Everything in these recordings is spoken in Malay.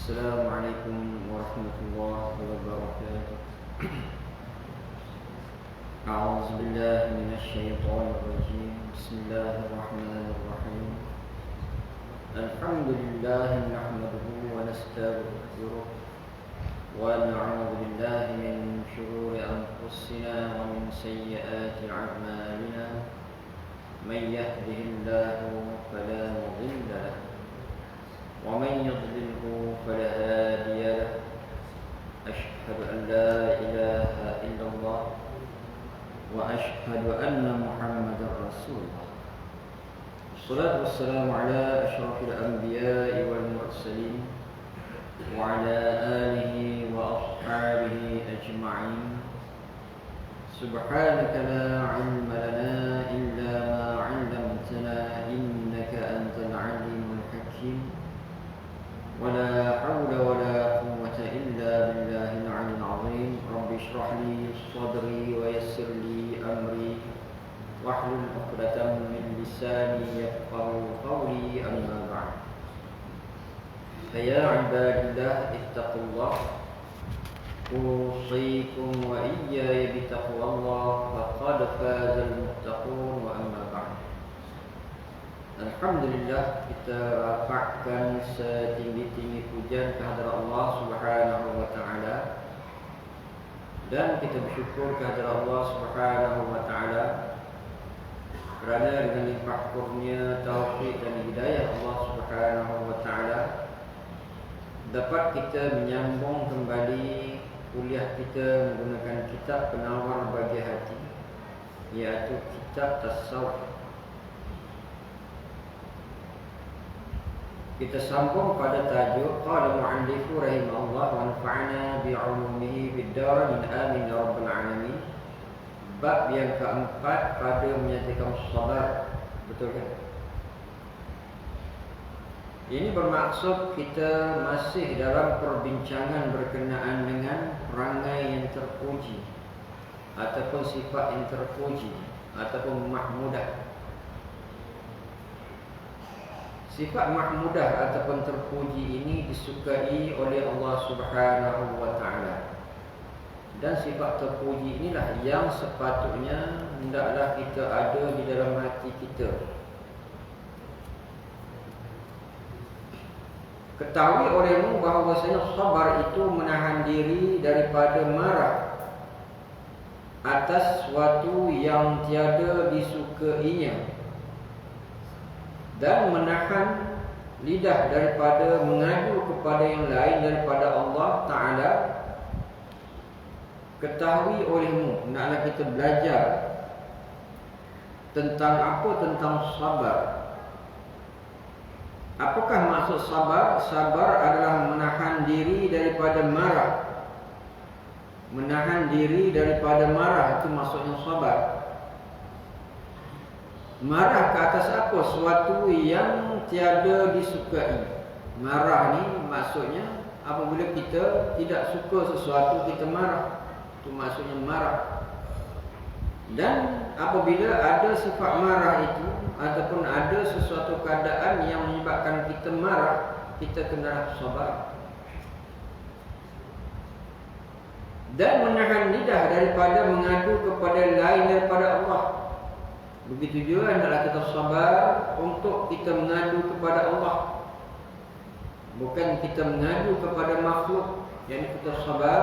السلام عليكم ورحمة الله وبركاته. أعوذ بالله من الشيطان الرجيم. بسم الله الرحمن الرحيم. الحمد لله نحمده ونستغفره ونعوذ بالله من شرور أنفسنا ومن سيئات أعمالنا. من يهده الله فلا مضل له ومن يضلله فلا هادي له. أشهد أن لا إله إلا الله وأشهد أن محمدا رسول الله. الصلاة والسلام على أشرف الأنبياء والمرسلين وعلى آله وأصحابه أجمعين. سبحانك لا علم لنا إلا ما علمتنا إنك أنت العليم الحكيم. ولا حول ولا قوة إلا بالله العلي العظيم. رب اشرح لي صدري ويسر لي أمري واحلل عقدة من لساني يفقهوا قولي. أما بعد، فيا عباد الله اتقوا الله. أوصيكم وإياي بتقوى الله فقد فاز المتقون. وأما بعد، Alhamdulillah, kita rapatkan setinggi-tinggi pujian kehadrat Allah Subhanahu wa taala, dan kita bersyukur kehadrat Allah Subhanahu wa taala kerana dengan limpah kurnia, taufik dan hidayah Allah Subhanahu wa taala dapat kita menyambung kembali kuliah kita menggunakan kitab penawar bagi hati, iaitu kitab tasawuf. Kita sambung pada tajuk qala mu'allifu rahimahullah wa anfa'ana bi'ulumihi fid darain amin ya rabbal alamin. Bab yang keempat pada menyatakan sabar. Betul kan? Ini bermaksud kita masih dalam perbincangan berkenaan dengan perangai yang terpuji ataupun sifat yang terpuji ataupun mahmudah. Sifat mahmudah ataupun terpuji ini disukai oleh Allah Subhanahu wa taala. Dan sifat terpuji inilah yang sepatutnya hendaklah kita ada di dalam hati kita. Ketahui olehmu bahawasanya sabar itu menahan diri daripada marah atas sesuatu yang tiada disukainya, dan menahan lidah daripada mengadu kepada yang lain daripada Allah Ta'ala. Ketahui olehmu, hendaklah kita belajar tentang sabar. Apakah maksud sabar? Sabar adalah menahan diri daripada marah. Menahan diri daripada marah, itu maksudnya sabar. Marah ke atas apa? Sesuatu yang tiada disukai. Marah ni maksudnya apabila kita tidak suka sesuatu, kita marah. Itu maksudnya marah. Dan apabila ada sifat marah itu ataupun ada sesuatu keadaan yang menyebabkan kita marah, kita kena sabar. Dan menahan lidah daripada mengadu kepada lain daripada Allah. Begitu juga hendaklah kita sabar untuk kita mengadu kepada Allah, bukan kita mengadu kepada makhluk. Yang kita sabar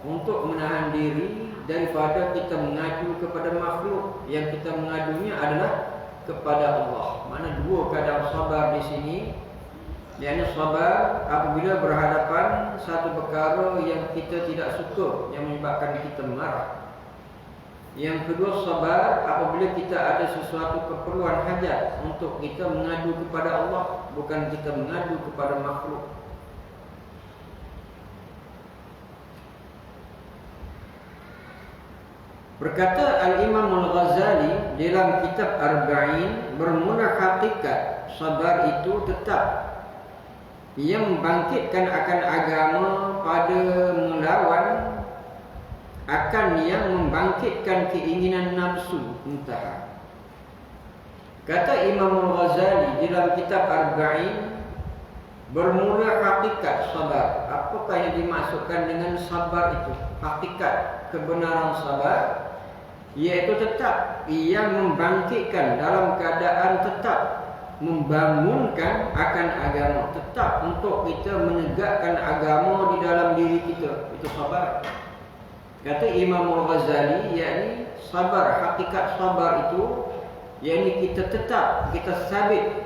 untuk menahan diri daripada kita mengadu kepada makhluk. Yang kita mengadunya adalah kepada Allah. Mana dua keadaan sabar di sini. Yang sabar apabila berhadapan satu perkara yang kita tidak suka, yang menyebabkan kita marah. Yang kedua, sabar apabila kita ada sesuatu keperluan hajat untuk kita mengadu kepada Allah, bukan kita mengadu kepada makhluk. Berkata Al-Imam Al-Ghazali dalam kitab Arba'in, bermula hakikat sabar itu tetap yang membangkitkan akan agama pada melawan akan yang membangkitkan keinginan nafsu intaha. Kata Imam Al-Ghazali dalam kitab Arba'in, Bermula hakikat sabar. Apakah yang dimaksudkan dengan sabar itu? Hakikat kebenaran sabar iaitu tetap ia membangkitkan dalam keadaan tetap membangunkan akan agama, tetap untuk kita menegakkan agama di dalam diri kita. Itu sabar. Kata Imam Al-Ghazali, yakni sabar, hakikat sabar itu yakni kita tetap, kita sabit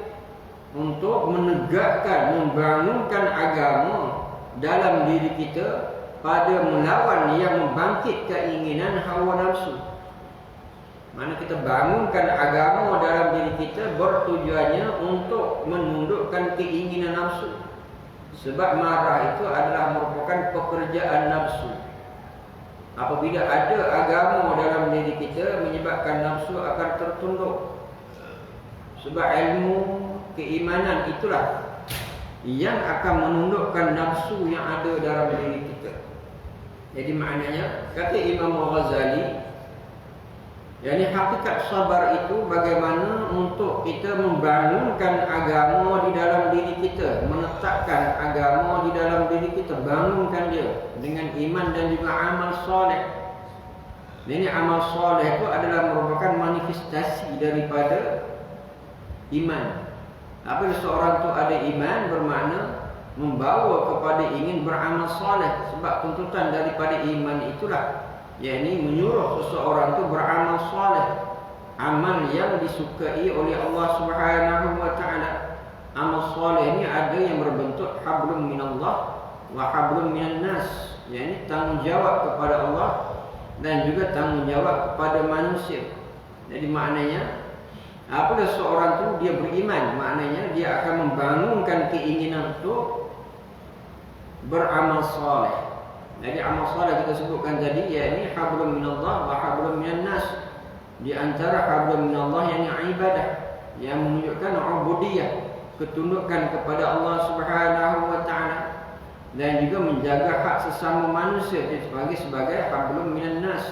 untuk menegakkan, membangunkan agama dalam diri kita pada melawan yang membangkit keinginan hawa nafsu. Mana kita bangunkan agama dalam diri kita bertujuannya untuk menundukkan keinginan nafsu. Sebab marah itu adalah merupakan pekerjaan nafsu. Apabila ada agama dalam diri kita, menyebabkan nafsu akan tertunduk. Sebab ilmu keimanan itulah yang akan menundukkan nafsu yang ada dalam diri kita. Jadi maknanya, kata Imam Al-Ghazali, yakni hakikat sabar itu bagaimana untuk kita membangunkan agama di dalam diri kita, menetapkan agama di dalam diri kita, bangunkan dia dengan iman dan juga amal soleh. Ini amal soleh itu adalah merupakan manifestasi daripada iman. Apabila seorang itu ada iman, bermakna membawa kepada ingin beramal soleh. Sebab tuntutan daripada iman itulah yakni menyuruh seseorang itu beramal soleh, amal yang disukai oleh Allah Subhanahu wa taala. Amal soleh ini ada yang berbentuk hablum minallah wa hablum minan nas, yakni tanggungjawab kepada Allah dan juga tanggungjawab kepada manusia. Jadi maknanya apabila seorang itu dia beriman, maknanya dia akan membangunkan keinginan untuk beramal soleh. Jadi amal soleh kita sebutkan tadi, yakni hablum minallah wa hablum minan nas. Di antara hablum minallah yakni ibadah yang menunjukkan ubudiyah, ketundukan kepada Allah Subhanahu wa taala, dan juga menjaga hak sesama manusia sebagai hablum minan nas.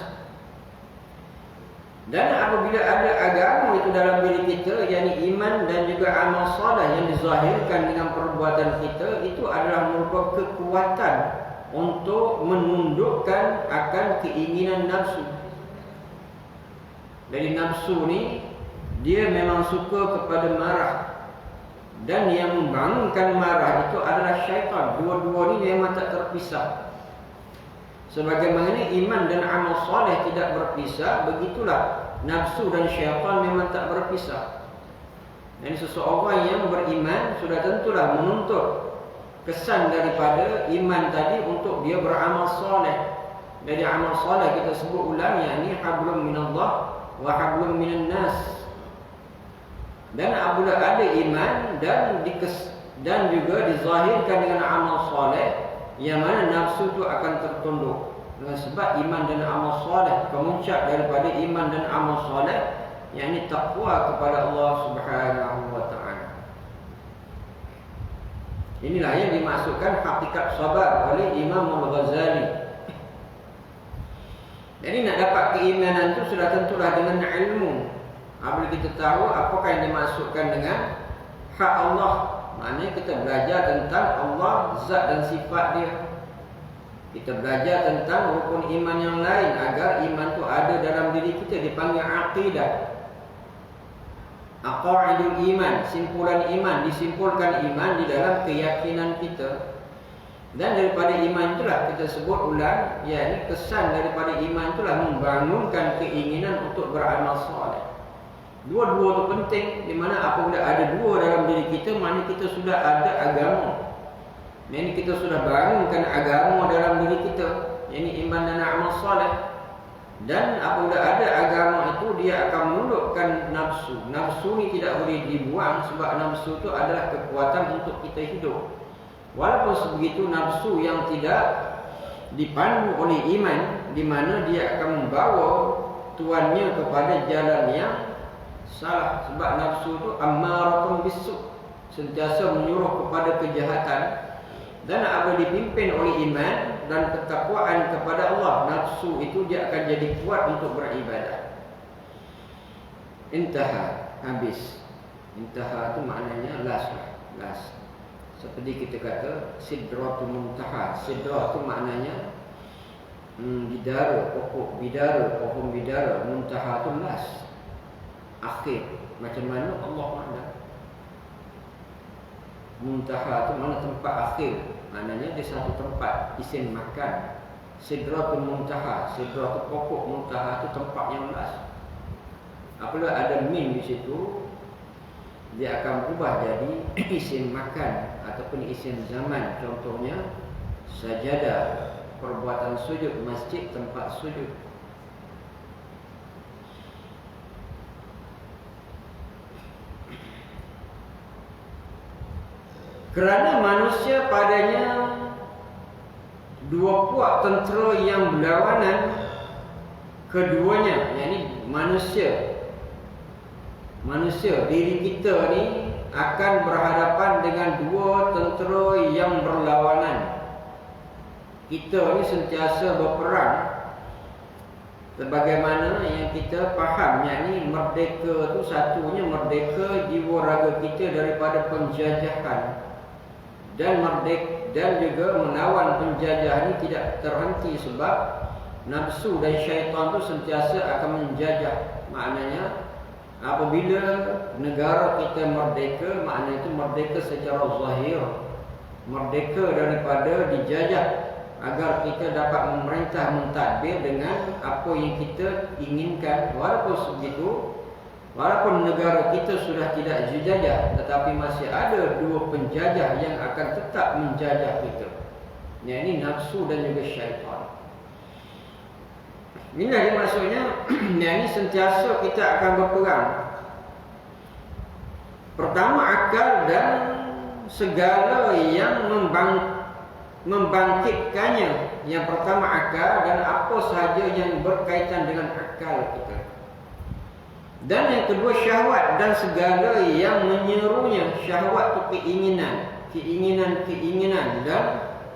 Dan apabila ada agama itu dalam diri kita, yakni iman dan juga amal soleh yang dizahirkan dengan perbuatan kita, itu adalah merupakan kekuatan untuk menundukkan akan keinginan nafsu. Dari nafsu ni dia memang suka kepada marah, dan yang membangunkan marah itu adalah syaitan. Dua-dua ni memang tak terpisah. Sebagaimana iman dan amal soleh tidak berpisah, begitulah nafsu dan syaitan memang tak berpisah. Dan seseorang yang beriman sudah tentulah menuntut kesan daripada iman tadi untuk dia beramal soleh. Dari amal soleh kita sebut ulang, yakni hablum minallah wa hablum minan nas. Dan apabila ada iman dan juga dizahirkan dengan amal soleh, yang mana nafsu itu akan tertunduk. Dengan sebab iman dan amal soleh, kemuncak daripada iman dan amal soleh, yakni taqwa kepada Allah Subhanahu wa taala. Inilah yang dimaksudkan hakikat sabar oleh Imam Al-Ghazali. Jadi nak dapat keimanan itu sudah tentulah dengan ilmu. Apabila kita tahu apakah yang dimaksudkan dengan hak Allah, maknanya kita belajar tentang Allah, zat dan sifat dia. Kita belajar tentang rukun iman yang lain agar iman itu ada dalam diri kita, dipanggil aqidah. Aqaidul iman, simpulan iman, disimpulkan iman di dalam keyakinan kita. Dan daripada iman itulah kita sebut ulang, yakni kesan daripada iman itulah membangunkan keinginan untuk beramal soleh. Dua-dua itu penting, di mana apabila ada dua dalam diri kita, maknanya kita sudah ada agama. Ini kita sudah bangunkan agama dalam diri kita, yakni iman dan amal soleh. Dan apabila ada agama itu, dia akan menundukkan nafsu. Nafsu ni tidak boleh dibuang, sebab nafsu itu adalah kekuatan untuk kita hidup. Walaupun sebegitu, nafsu yang tidak dipandu oleh iman, di mana dia akan membawa tuannya kepada jalan yang salah. Sebab nafsu itu ammaratun bisu', sentiasa menyuruh kepada kejahatan. Dan apabila dipimpin oleh iman dan ketakwaan kepada Allah, nafsu itu dia akan jadi kuat untuk beribadah. Intaha, habis. Intaha itu maknanya las. Seperti kita kata Sidratul Muntaha. Sidrah tu maknanya bidara, pokok bidara, pohon bidara. Muntaha tu last, akhir. Macam mana Allah makna Muntaha tu mana tempat akhir. Maknanya dia satu tempat isim makan. Sidratul Muntaha. Sidrah tu pokok, Muntaha tu tempat yang last. Apabila ada min di situ, dia akan berubah jadi isim makan ataupun isim zaman. Contohnya sajadah, perbuatan sujud, masjid tempat sujud. Kerana manusia padanya dua puak tentera yang berlawanan, keduanya, yakni manusia, diri kita ni akan berhadapan dengan dua tentera yang berlawanan. Kita ni sentiasa berperang. Sebagaimana yang kita faham, yakni merdeka tu satunya merdeka jiwa raga kita daripada penjajahan. Dan juga melawan penjajah ni tidak terhenti sebab nafsu dan syaitan tu sentiasa akan menjajah. Maknanya apabila negara kita merdeka, maknanya itu merdeka secara zahir, merdeka daripada dijajah, agar kita dapat memerintah mentadbir dengan apa yang kita inginkan. Walaupun negara kita sudah tidak dijajah, tetapi masih ada dua penjajah yang akan tetap menjajah kita, yakni nafsu dan juga syaitan. Inilah maksudnya yakni sentiasa kita akan berperang. Pertama, akal dan segala yang membangkitkannya. Yang pertama akal dan apa sahaja yang berkaitan dengan akal kita. Dan yang kedua syahwat dan segala yang menyerunya. Syahwat itu keinginan, dan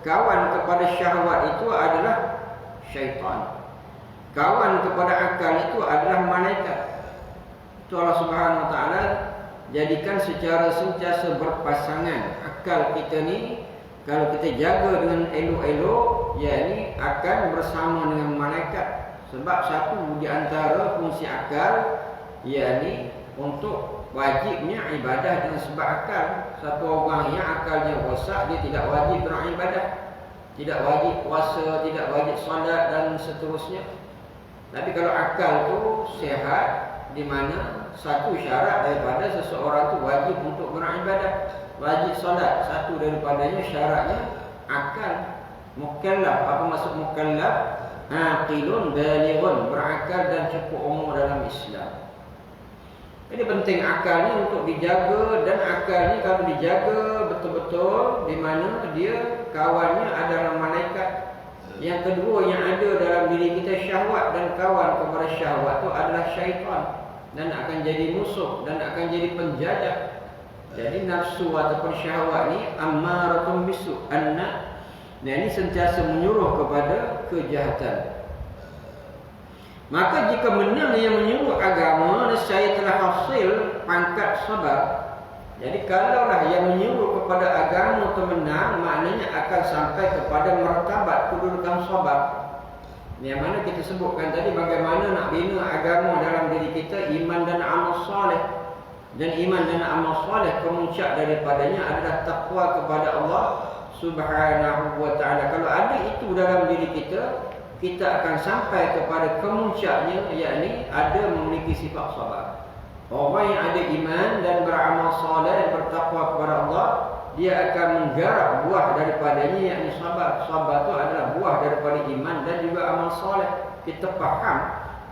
kawan kepada syahwat itu adalah syaitan. Kawan kepada akal itu adalah malaikat. Itu Allah Subhanahu Wa Taala jadikan secara sentiasa berpasangan. Akal kita ni kalau kita jaga dengan elok-elok, yakni akan bersama dengan malaikat. Sebab satu di antara fungsi akal, yakni untuk wajibnya ibadah dengan sebab akal. Satu orang yang akalnya rosak, dia tidak wajib beribadah, tidak wajib puasa, tidak wajib solat dan seterusnya. Tapi kalau akal tu sihat, di mana satu syarat daripada seseorang tu wajib untuk beribadah, wajib solat, satu daripadanya syaratnya akal. Mukallaf, apa maksud mukallaf? Aqilun balighun, berakal dan cukup umur dalam Islam. Jadi penting akal ni untuk dijaga, dan akal ni kalau dijaga betul-betul, di mana dia kawannya adalah malaikat. Yang kedua yang ada dalam diri kita syahwat, dan kawan kepada syahwat tu adalah syaitan, dan akan jadi musuh dan akan jadi penjajah. Jadi nafsu ataupun syahwat ni ammaratun bisu, anna, dan ini sentiasa menyuruh kepada kejahatan. Maka jika benar yang menyuruh agama, saya telah hasil pangkat sabar. Jadi kalaulah yang menyuruh kepada agama itu benar, maknanya akan sampai kepada martabat kedudukan sabar. Yang mana kita sebutkan tadi bagaimana nak bina agama dalam diri kita, iman dan amal soleh. Dan iman dan amal soleh kemuncak daripadanya adalah takwa kepada Allah Subhanahu Wa Taala. Kalau ada itu dalam diri kita, kita akan sampai kepada kemuncaknya, yakni ada memiliki sifat sabar. Orang yang ada iman dan beramal soleh dan bertakwa kepada Allah, dia akan menggarap buah daripadanya, yakni sabar. Sabar itu adalah buah daripada iman dan juga amal soleh. Kita faham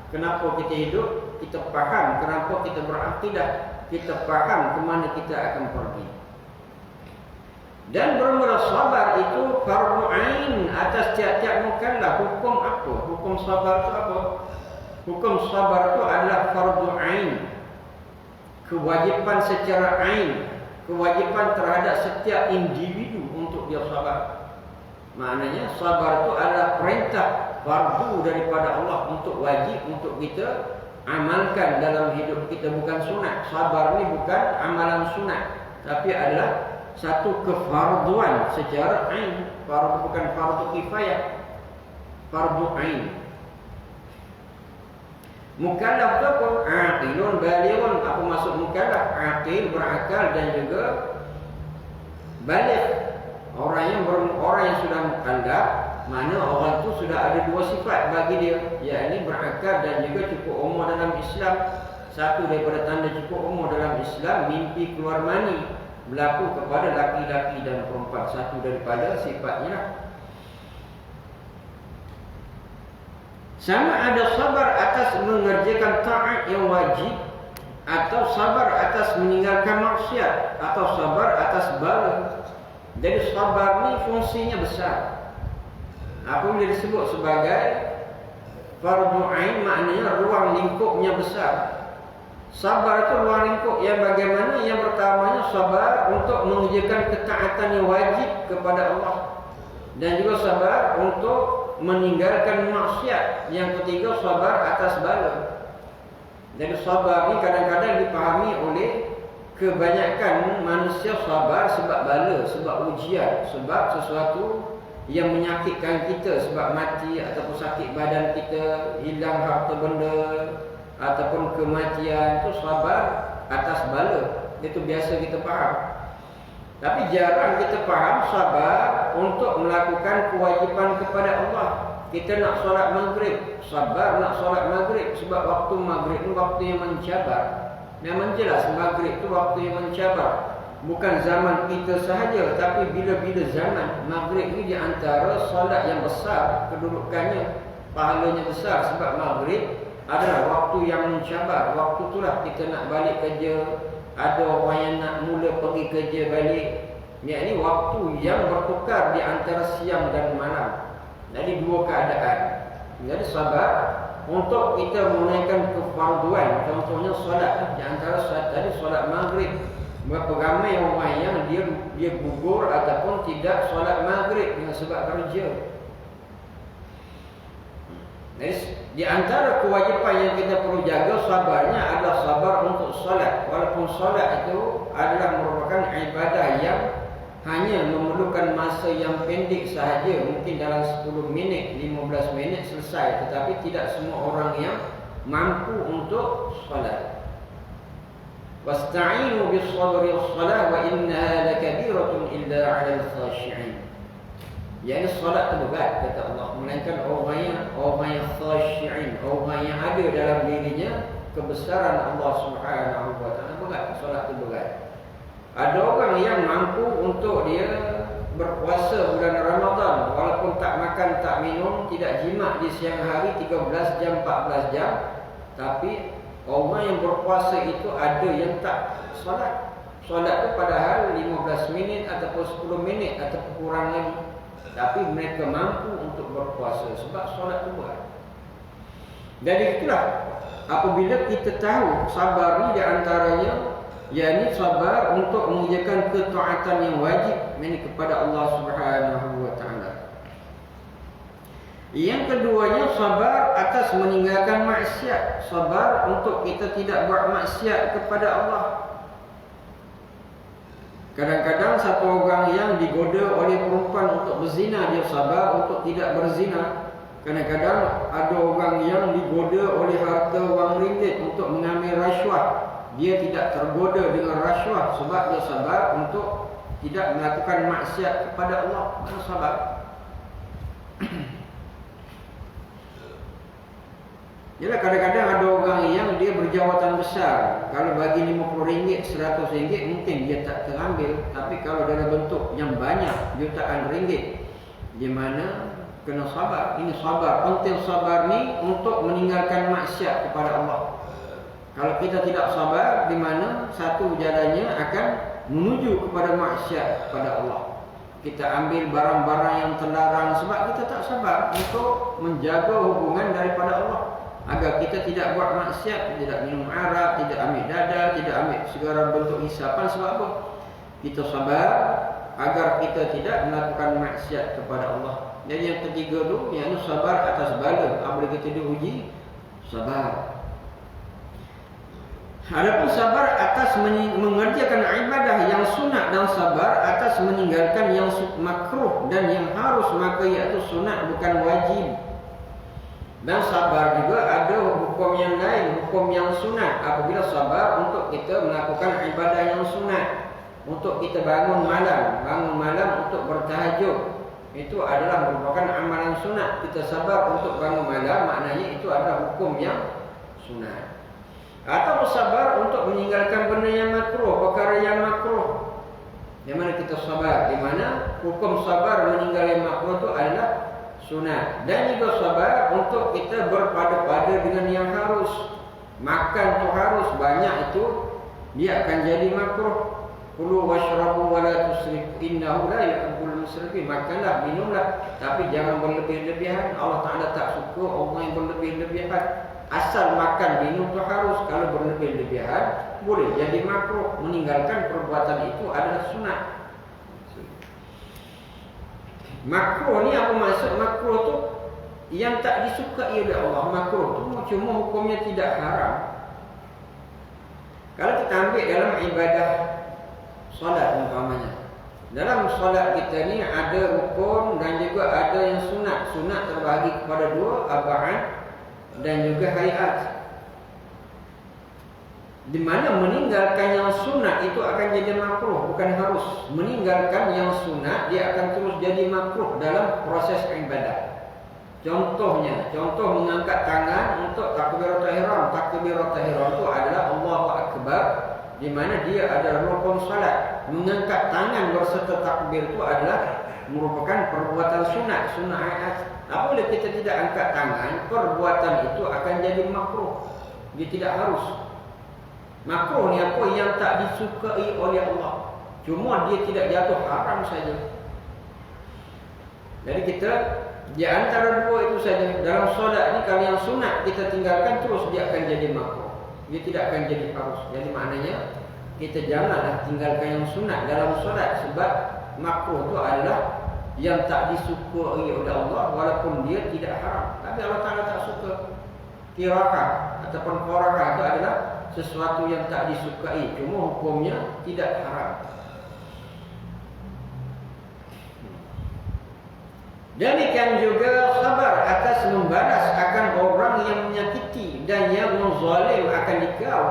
kenapa kita hidup, kita faham kenapa kita berakidah, kita faham ke mana kita akan pergi. Dan bermula sabar itu fardu ain atas tiap-tiap mukallaf. Hukum apa? Hukum sabar itu apa? Hukum sabar itu adalah fardu ain, kewajipan secara ain, kewajipan terhadap setiap individu untuk dia sabar. Maknanya sabar itu adalah perintah fardu daripada Allah, untuk wajib untuk kita amalkan dalam hidup kita, bukan sunat. Sabar ni bukan amalan sunat, tapi adalah satu kefarduan secara ain. Fardu bukan fardu kifayah, fardu ain. Mukallaf itu apa? Aqilun balighun. Apa maksud mukallaf? Aqil, berakal dan juga baligh. Orang yang sudah mukallaf, mana orang itu sudah ada dua sifat bagi dia, yakni berakal dan juga cukup umur dalam Islam. Satu daripada tanda cukup umur dalam Islam, mimpi keluar mani berlaku kepada laki-laki dan perempuan. Satu daripada sifatnya. Sama ada sabar atas mengerjakan taat yang wajib, atau sabar atas meninggalkan maksiat, atau sabar atas bala. Jadi sabar ni fungsinya besar. Apa boleh disebut sebagai fardu ain, maknanya ruang lingkupnya besar. Sabar itu ruang lingkup yang bagaimana? Yang pertamanya sabar untuk mengerjakan ketaatan yang wajib kepada Allah, dan juga sabar untuk meninggalkan maksiat. Yang ketiga, sabar atas bala. Jadi sabar ni kadang-kadang dipahami oleh kebanyakan manusia. Sabar sebab bala, sebab ujian, sebab sesuatu yang menyakitkan kita, sebab mati ataupun sakit badan kita, hilang harta benda ataupun kematian. Itu sabar atas bala. Itu biasa kita faham. Tapi jarang kita faham sabar untuk melakukan kewajipan kepada Allah. Kita nak solat maghrib, sabar nak solat maghrib, sebab waktu maghrib itu waktu yang mencabar. Memang jelas maghrib itu waktu yang mencabar. Bukan zaman kita sahaja, tapi bila-bila zaman. Maghrib ini di antara solat yang besar kedudukannya, pahalanya besar. Sebab maghrib adalah waktu yang mencabar. Waktu itulah kita nak balik kerja, ada orang yang nak mula pergi kerja balik. Ini waktu yang bertukar di antara siang dan malam. Jadi dua keadaan. Jadi sabar untuk kita menunaikan kefarduan. Contohnya solat. Di antara solat tadi, solat maghrib. Berapa ramai orang yang dia gugur ataupun tidak solat maghrib dengan sebab kerja. Jadi di antara kewajipan yang kita perlu jaga sabarnya adalah sabar untuk solat. Walaupun solat itu adalah merupakan ibadah yang hanya memerlukan masa yang pendek sahaja, mungkin dalam 10 minit, 15 minit selesai. Tetapi tidak semua orang yang mampu untuk solat. Wasta'inu bis-sabri was-salah wa innaha lakabiratun illa 'alal khashi'in. Yang solat itu berat, kata Allah, melainkan orang yang khashi'in, orang yang ada dalam dirinya kebesaran Allah Subhanahu wa taala. Berat, solat itu berat. Ada orang yang mampu untuk dia berpuasa bulan Ramadan, walaupun tak makan, tak minum, tidak jimat di siang hari 13 jam, 14 jam. Tapi orang yang berpuasa itu ada yang tak solat. Solat itu padahal 15 minit ataupun 10 minit ataupun kurang lagi. Tapi mereka mampu untuk berpuasa sebab solat itu buat. Jadi itulah, apabila kita tahu sabar ni di antaranya, yakni sabar untuk mengerjakan ketaatan yang wajib, yakni kepada Allah Subhanahu wa taala. Yang keduanya, sabar atas meninggalkan maksiat. Sabar untuk kita tidak buat maksiat kepada Allah. Kadang-kadang satu orang yang digoda oleh perempuan untuk berzina, dia sabar untuk tidak berzina. Kadang-kadang ada orang yang digoda oleh harta wang ringgit untuk mengambil rasuah, dia tidak tergoda dengan rasuah sebab dia sabar untuk tidak melakukan maksiat kepada Allah. Dia sabar. Yalah, kadang-kadang ada orang yang dia berjawatan besar. Kalau bagi RM50, RM100 mungkin dia tak terambil. Tapi kalau dalam bentuk yang banyak, jutaan ringgit, di mana kena sabar. Ini sabar. Penting sabar ni untuk meninggalkan maksiat kepada Allah. Kalau kita tidak sabar, di mana satu jalannya akan menuju kepada maksiat kepada Allah. Kita ambil barang-barang yang terlarang sebab kita tak sabar untuk menjaga hubungan daripada Allah. Agar kita tidak buat maksiat, tidak minum arak, tidak ambil dadal, tidak ambil segala bentuk hisapan. Sebab apa? Kita sabar agar kita tidak melakukan maksiat kepada Allah. Dan yang ketiga tu, yang sabar atas bala. Apabila kita diuji, sabar. Adapun sabar atas mengerjakan ibadah yang sunat dan sabar atas meninggalkan yang makruh dan yang harus, maka iaitu sunat bukan wajib. Dan sabar juga ada hukum yang lain, hukum yang sunat. Apabila sabar untuk kita melakukan ibadah yang sunat, untuk kita bangun malam untuk bertahajud, itu adalah merupakan amalan sunat. Kita sabar untuk bangun malam, maknanya itu adalah hukum yang sunat. Atau sabar untuk meninggalkan benda yang makruh, perkara yang makruh. Di mana kita sabar, di mana hukum sabar meninggalkan makruh itu adalah sunat. Dan juga sabar untuk kita berpada-pada dengan yang harus. Makan tu harus, banyak itu dia akan jadi makruh. Kulu washrabu wa la tusrifu innahu la yuhibbul musrifin. Makanlah, minumlah, tapi jangan berlebih-lebihan. Allah Taala tak suka orang yang berlebih-lebihan. Asal makan minum tu harus. Kalau berlebih-lebihan boleh jadi makruh. Meninggalkan perbuatan itu adalah sunat. Makruh ni apa maksud? Makruh tu yang tak disukai oleh Allah. Makruh tu cuma hukumnya tidak haram. Kalau kita ambil dalam ibadah solat umpamanya, dalam solat kita ni ada rukun dan juga ada yang sunat. Sunat terbahagi kepada dua, arba'an dan juga hayat. Di mana meninggalkan yang sunat itu akan jadi makruh, bukan harus. Meninggalkan yang sunat dia akan terus jadi makruh dalam proses ibadah. Contohnya, contoh mengangkat tangan untuk takbiratul ihram. Takbiratul ihram itu adalah Allahu Akbar, di mana dia adalah rukun salat. Mengangkat tangan berserta takbir itu adalah merupakan perbuatan sunat, sunat ayat. Apabila kita tidak angkat tangan, perbuatan itu akan jadi makruh. Dia tidak harus. Makruh ni apa? Yang tak disukai oleh Allah. Cuma dia tidak jatuh haram saja. Jadi kita di antara dua itu saja. Dalam solat ni kalau yang sunat kita tinggalkan terus, dia akan jadi makruh. Dia tidak akan jadi harus. Jadi maknanya kita janganlah tinggalkan yang sunat dalam solat, sebab makruh itu adalah yang tak disukai oleh Allah walaupun dia tidak haram. Tapi Allah Ta'ala tak suka. Kirahah ataupun qarahah itu adalah sesuatu yang tak disukai, cuma hukumnya tidak haram. Demikian juga sabar atas membalas akan orang yang menyakiti dan yang menzalim akan dikau,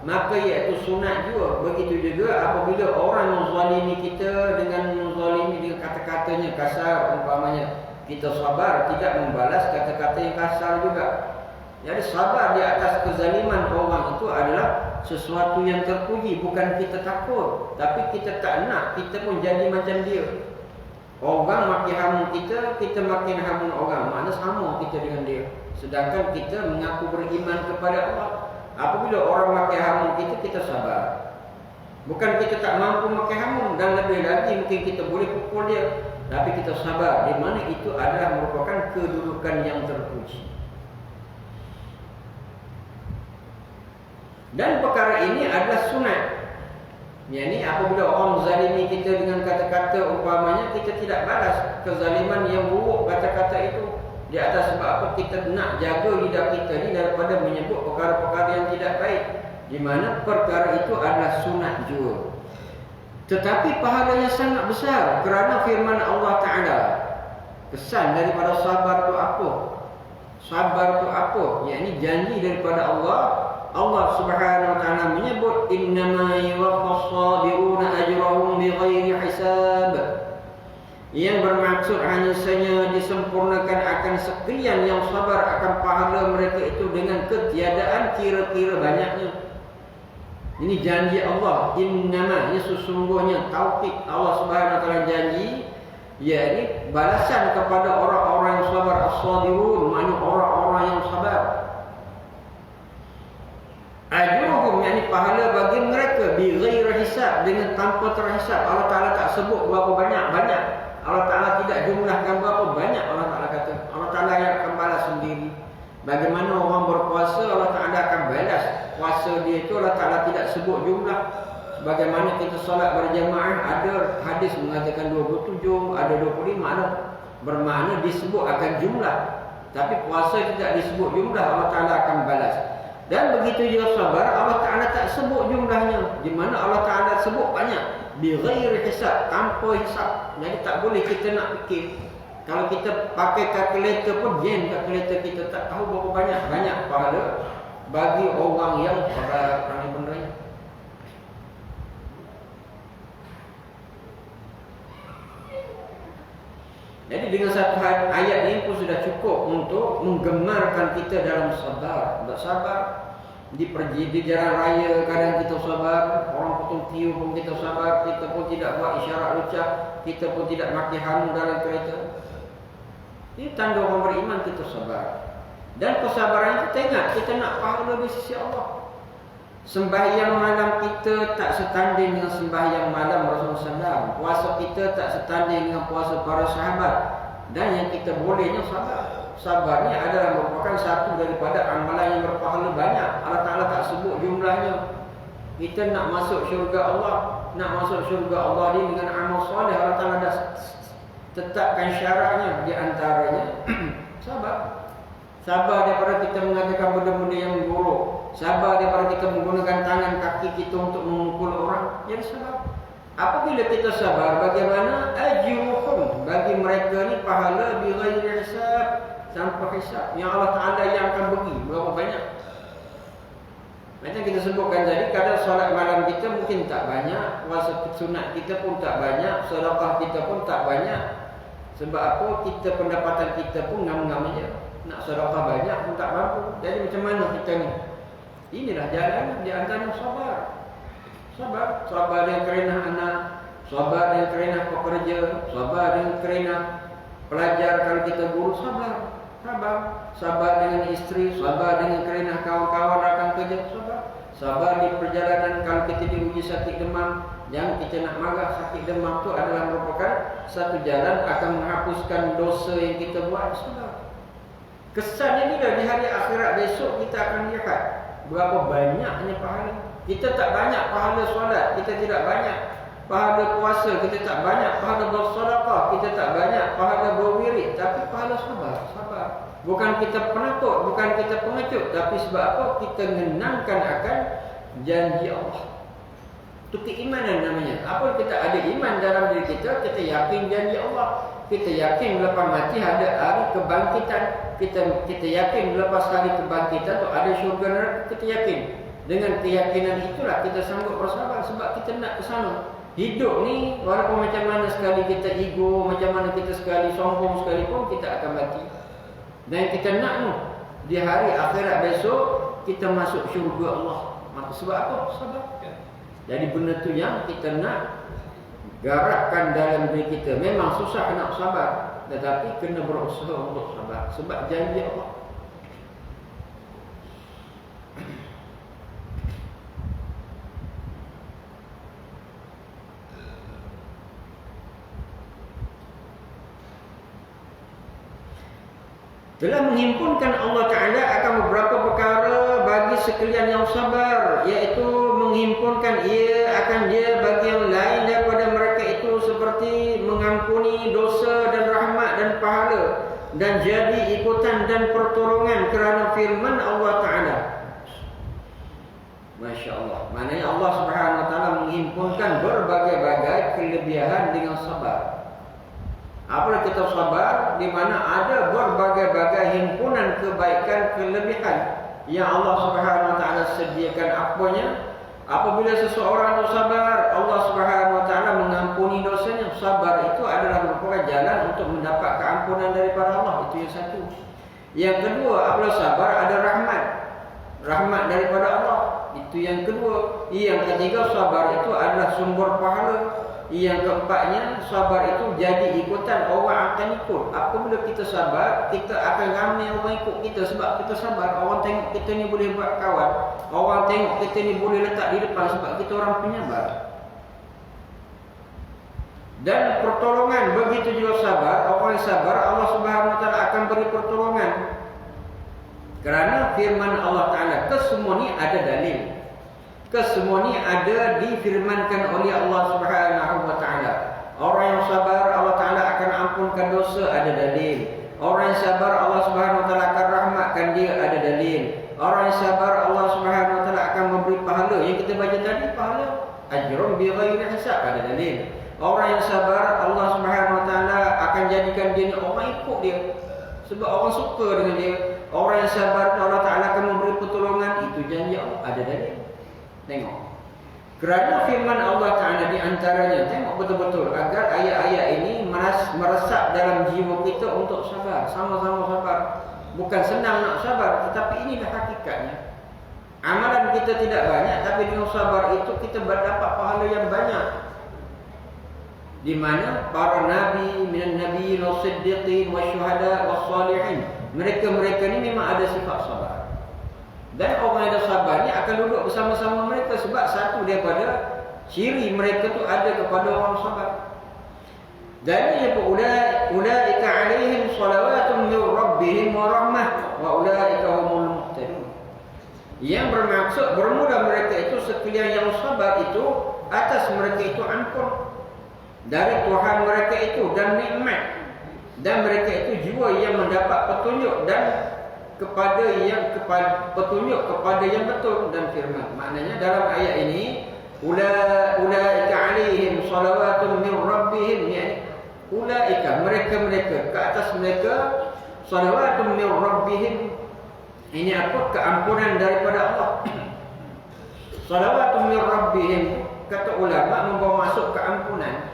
maka iaitu sunat juga. Begitu juga apabila orang menzalimi kita dengan menzalimi dengan kata-katanya kasar umpamanya, kita sabar tidak membalas kata-kata yang kasar juga. Jadi sabar di atas kezaliman orang itu adalah sesuatu yang terpuji. Bukan kita takut, tapi kita tak nak kita pun jadi macam dia. Orang makin hamun kita, kita makin hamun orang. Maknanya sama kita dengan dia. Sedangkan kita mengaku beriman kepada Allah. Apabila orang makin hamun kita, kita sabar. Bukan kita tak mampu makin hamun, dan lebih lagi mungkin kita boleh pukul dia, tapi kita sabar. Di mana itu adalah merupakan kedudukan yang terpuji. Dan perkara ini adalah sunat. Yakni apabila orang zalimi kita dengan kata-kata umpamanya, kita tidak balas kezaliman yang buruk kata-kata itu. Di atas sebab apa? Kita nak jaga lidah kita ni daripada menyebut perkara-perkara yang tidak baik. Di mana perkara itu adalah sunat juga. Tetapi pahalanya sangat besar kerana firman Allah Ta'ala. Kesan daripada sabar itu apa? Sabar itu apa? Yakni janji daripada Allah. Allah Subhanahu wa Ta'ala menyebut innama yuwaffas sabiruna ajrahum bighairi hisab. Yang bermaksud hanya saja disempurnakan akan sekalian yang sabar akan pahala mereka itu dengan ketiadaan kira-kira banyaknya. Ini janji Allah. Innama, ini sesungguhnya taufik Allah Subhanahu wa Ta'ala janji, yakni balasan kepada orang-orang yang sabar. As-sabirun maknanya orang-orang yang sabar. Ajruhum, yakni pahala bagi mereka bighairi hisab, dengan tanpa terhisab. Allah Ta'ala tak sebut berapa banyak. Allah Ta'ala tidak jumlahkan berapa banyak. Allah Ta'ala kata, Allah Ta'ala yang akan balas sendiri. Bagaimana orang berpuasa, Allah Ta'ala akan balas puasa dia itu. Allah Ta'ala tidak sebut jumlah. Bagaimana kita solat berjamaah, ada hadis mengatakan 27, ada 25, ada bermakna disebut akan jumlah. Tapi puasa tidak disebut jumlah, Allah Ta'ala akan balas. Dan begitu juga sabar, Allah Ta'ala tak sebut jumlahnya. Di mana Allah Ta'ala sebut banyak. Bighairi hisab, tanpa hisab. Jadi tak boleh kita nak fikir. Kalau kita pakai kalkulator pun, game kalkulator kita tak tahu berapa banyak. Banyak pahala bagi orang yang sabar. Benar-benar. Jadi dengan satu ayat ini pun sudah cukup untuk menggemarkan kita dalam sabar. Bersabar di jalan raya kadang kita sabar, orang potong tiup pun kita sabar, kita pun tidak buat isyarat lucah, kita pun tidak maki hamu dalam kereta. Ini tanda orang beriman kita sabar. Dan kesabaran kita ingat, kita nak pahala di sisi Allah. Sembahyang malam kita tak setanding dengan sembahyang malam Rasulullah SAW. Puasa kita tak setanding dengan puasa para sahabat. Dan yang kita bolehnya sabar. Sabar ni adalah merupakan satu daripada amalan yang berpahala banyak. Allah Ta'ala tak sebut jumlahnya. Kita nak masuk syurga Allah, nak masuk syurga Allah ni dengan amal soleh, Allah Ta'ala dah tetapkan syaratnya. Di antaranya sabar. Sabar daripada kita mengatakan benda-benda yang buruk. Sabar daripada kita menggunakan tangan kaki kita untuk memukul orang. Yang sabar. Apabila kita sabar, bagaimana ajruhum, bagi mereka ni pahala bighairi hisab, tanpa hisab. Yang Allah Ta'ala yang akan bagi berapa banyak. Macam kita sebutkan tadi, kadang solat malam kita mungkin tak banyak, puasa sunat kita pun tak banyak, sedekah kita pun tak banyak. Sebab apa? Kita pendapatan kita pun ngam-ngam je. Nak sedekah banyak pun tak mampu. Jadi macam mana kita ni? Inilah jalan di antara sabar. Sabar. Sabar dengan kerana anak, sabar dengan kerana pekerja, sabar dengan kerana pelajar kalau kita guru, sabar. Sabar. Sabar dengan isteri, sabar dengan kerana kawan-kawan rakan kerja, sabar. Sabar di perjalanan kalau kita diuji sakit demam, jangan kita nak marah. Sakit demam tu adalah merupakan satu jalan akan menghapuskan dosa yang kita buat. Sabar. Kesannya ni dah di hari akhirat besok kita akan lihat berapa banyaknya pahala. Kita tak banyak pahala solat, kita tidak banyak pahala puasa, kita tak banyak pahala bersedekah, kita tak banyak pahala berwirid, tapi pahala sabar, sabar. Bukan kita penakut, bukan kita pengecut, tapi sebab apa? Kita mengenangkan akan janji Allah. Itu keimanan namanya. Apa kita ada iman dalam diri kita, kita yakin janji Allah. Kita yakin lepas mati ada hari kebangkitan. Kita yakin lepas hari kebangkitan tu ada syurga neraka. Kita yakin. Dengan keyakinan itulah kita sanggup bersabar sebab kita nak ke sana. Hidup ni walaupun macam mana sekali kita ego, macam mana kita sekali sombong sekalipun, kita akan mati. Dan kita nak di hari akhirat besok kita masuk syurga Allah. Maka sebab apa? Sabar. Jadi benda tu yang kita nak garapkan dalam diri kita. Memang susah nak sabar, tetapi kena berusaha untuk sabar sebab janji Allah. Telah menghimpunkan Allah Ta'ala akan beberapa perkara bagi sekalian yang sabar, iaitu menghimpunkan ia akan dia bagi yang lain daripada mereka itu seperti mengampuni dosa dan rahmat dan pahala dan jadi ikutan dan pertolongan kerana firman Allah Ta'ala. Masya Allah. Maknanya Allah Subhanahu Wa Ta'ala menghimpunkan berbagai-bagai kelebihan dengan sabar. Apabila kita sabar, di mana ada berbagai-bagai himpunan kebaikan kelebihan yang Allah Subhanahu Wa Ta'ala sediakan apanya. Apabila seseorang itu sabar, Allah Subhanahu Wa Ta'ala mengampuni dosanya. Sabar itu adalah merupakan jalan untuk mendapat keampunan daripada Allah. Itu yang satu. Yang kedua, apabila sabar ada rahmat. Rahmat daripada Allah. Itu yang kedua. Yang ketiga, sabar itu adalah sumber pahala. Yang keempatnya, sabar itu jadi ikutan, orang akan ikut. Apabila kita sabar, kita akan ramai orang ikut kita sebab kita sabar. Orang tengok kita ni boleh buat kawan, orang tengok kita ni boleh letak di depan sebab kita orang penyabar. Dan pertolongan begitu juga sabar. Orang yang sabar, Allah Subhanahu Wa Ta'ala akan beri pertolongan. Kerana firman Allah Ta'ala, kesemua ni ada dalil. Kesemua ni ada difirmankan oleh Allah Subhanahu Wa Ta'ala. Orang yang sabar, Allah Ta'ala akan ampunkan dosa, ada dalil. Orang yang sabar Allah Subhanahu wa taala akan rahmatkan dia, ada dalil. Orang yang sabar Allah Subhanahu wa taala akan memberi pahala. Yang kita baca tadi pahala ajrun bi ghairi hisab, ada dalil. Orang yang sabar Allah Subhanahu wa taala akan jadikan dia orang ikut dia. Sebab orang suka dengan dia. Orang yang sabar Allah taala akan memberi pertolongan, itu janji Allah, ada dalil. Tengok. Kerana firman Allah Ta'ala di antaranya, tengok betul-betul agar ayat-ayat ini meresap dalam jiwa kita untuk sabar. Sama-sama sabar. Bukan senang nak sabar, tetapi inilah hakikatnya. Amalan kita tidak banyak, tapi dengan sabar itu kita berdapat pahala yang banyak. Di mana para nabi, minan nabiyyin was-siddiqin wasyuhada was-salihin, mereka-mereka ini memang ada sifat sabar. Dan orang yang ada sabar ni akan duduk bersama-sama mereka, sebab satu daripada ciri mereka tu ada kepada orang sabar. Dan ia pun ulaika alaihim salawatun min rabbihim wa rahmah wa ulaika humul muhtadun. Yang bermaksud bermula mereka itu sekalian yang sabar itu, atas mereka itu ampun dari Tuhan mereka itu dan nikmat, dan mereka itu jiwa yang mendapat petunjuk dan petunjuk kepada yang betul dan firman. Maknanya dalam ayat ini ulaika alaihim salawatun min rabbihim, yani ulaika mereka ke atas mereka salawatun min rabbihim, ini apa? Keampunan daripada Allah. Salawatun min rabbihim, kata ulama, membawa masuk keampunan.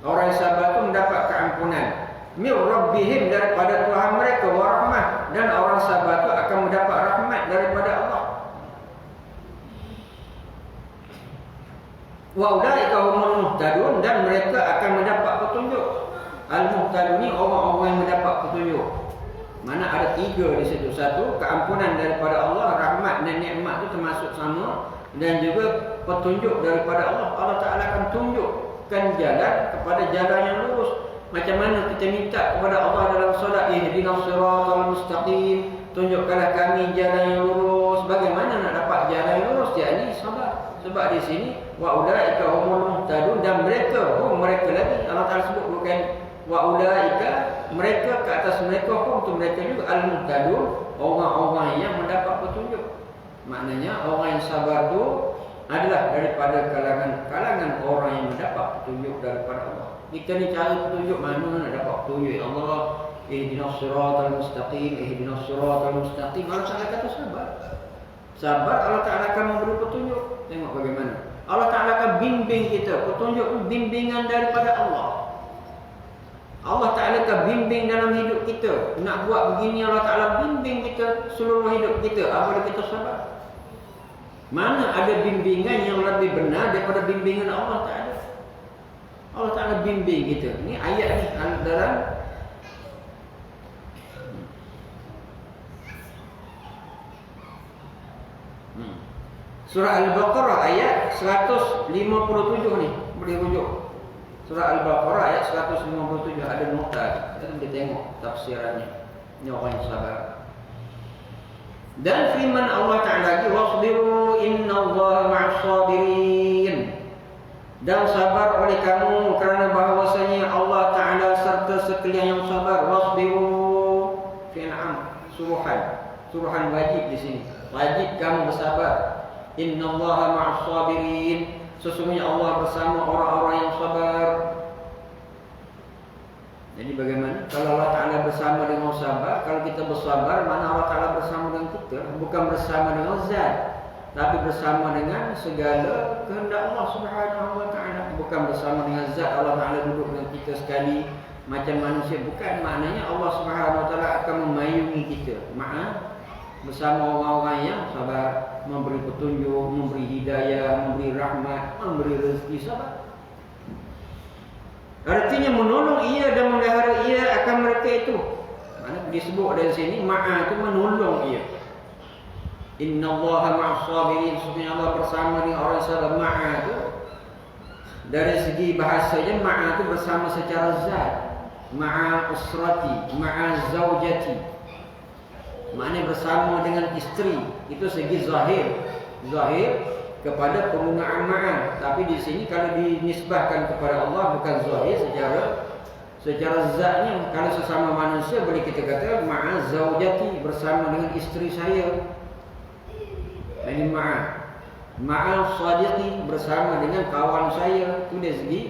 Orang yang sabar itu mendapat keampunan min rabbihim, daripada Tuhan mereka, wa rahmah, dan orang sabar itu akan mendapat rahmat daripada Allah. Wa ulaika humul muhtadun, dan mereka akan mendapat petunjuk. Al-muhtadun ni orang-orang yang mendapat petunjuk. Mana ada tiga di situ. Satu, keampunan daripada Allah, rahmat dan nikmat itu termasuk sama, dan juga petunjuk daripada Allah. Allah Ta'ala akan tunjukkan jalan kepada jalan yang lurus. Macam mana kita minta kepada Allah dalam solat, ihdinas siratal mustaqim, tunjukkanlah kami jalan yang lurus. Bagaimana nak dapat jalan yang lurus? Yakni sabar. Sebab di sini wa ulaika humul muhtadun, dan mereka lagi Allah Taala sebut bukan wa ulaika, mereka ke atas mereka tu mereka juga al-muhtadun, orang-orang yang mendapat petunjuk. Maknanya orang yang sabar tu adalah daripada kalangan orang yang mendapat petunjuk daripada Allah. Kita ni cari petunjuk mana nak dapat petunjuk Allah. Ihdinas siratal mustaqim, ihdinas siratal mustaqim. Allah Ta'ala kata sabar. Sabar, Allah Ta'ala akan memberi petunjuk. Tengok bagaimana Allah Ta'ala akan bimbing kita. Petunjuk itu bimbingan daripada Allah. Allah Ta'ala akan bimbing dalam hidup kita. Nak buat begini, Allah Ta'ala bimbing kita seluruh hidup kita. Apabila kita sabar. Mana ada bimbingan yang lebih benar daripada bimbingan Allah Ta'ala? Allah Ta'ala bimbing kita. Ini ayat ni dalam Surah Al-Baqarah ayat 157 ni. Boleh rujuk Surah Al-Baqarah ayat 157. Ada nota. Kita boleh tengok tafsirannya. Ini orang yang sabar. Dan firman Allah Ta'ala lagi, wasbiru innallaha ma'as sabirin. Dan sabar oleh kamu kerana bahawasanya Allah Ta'ala serta sekalian yang sabar. Wasbiru fi'il amr, suruhan wajib di sini. Wajib kamu bersabar. Innallaha ma'as sabirin, sesungguhnya Allah bersama orang-orang yang sabar. Jadi bagaimana? Kalau Allah Ta'ala bersama dengan sabar, kalau kita bersabar, mana Allah Ta'ala bersama dengan kita? Bukan bersama dengan zat, tapi bersama dengan segala kehendak Allah Subhanahu wa Ta'ala. Bukan bersama dengan zat Allah Ta'ala duduk dengan kita sekali macam manusia. Bukan, maknanya Allah Subhanahu wa Ta'ala akan memayungi kita. Bersama orang-orang yang sabar, memberi petunjuk, memberi hidayah, memberi rahmat, memberi rezeki, sabar. Artinya menolong ia dan memelihara ia akan mereka itu. Mana disebut dari sini ma'a itu menolong ia. Innallaha ma'as sabirin, sesungguhnya Allah bersama dengan orang sabar. Ma'a itu dari segi bahasanya ma'a itu bersama secara zat. Ma'a usrati, ma'a zaujati. Maknanya bersama dengan isteri. Itu segi zahir kepada penggunaan ma'a. Tapi di sini kalau dinisbahkan kepada Allah bukan zahir Secara zatnya kalau sesama manusia boleh kita kata ma'a zaujati, bersama dengan isteri saya. Ini ma'al sadiqi, bersama dengan kawan saya. Itu dari segi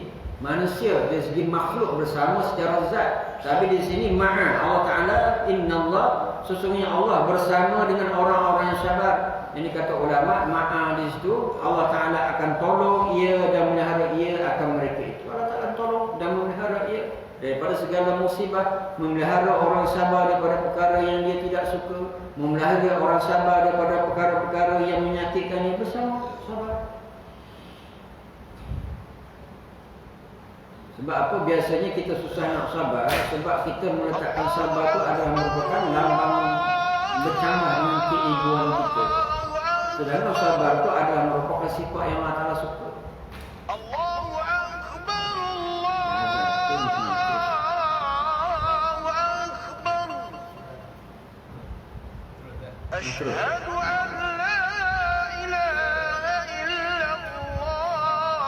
manusia, dari segi makhluk bersama secara zat. Tapi di sini ma'a Allah Ta'ala, innallah, sesungguhnya Allah bersama dengan orang-orang yang sabar. Ini kata ulama, ma'a di situ Allah Ta'ala akan tolong ia dan melihara ia akan mereka itu. Allah Ta'ala tolong dan memelihara ia daripada segala musibah, memelihara orang sabar daripada perkara yang dia tidak suka, memelihara orang sabar daripada perkara-perkara yang menyakitkannya, bersama sabar. Sebab apa biasanya kita susah nak sabar? Sebab kita meletakkan sabar itu adalah merupakan lambang bercanggah dengan keegoan kita. Sedangkan sabar itu adalah merupakan sifat yang Allah Ta'ala suka. أشهد أن لا إله إلا الله.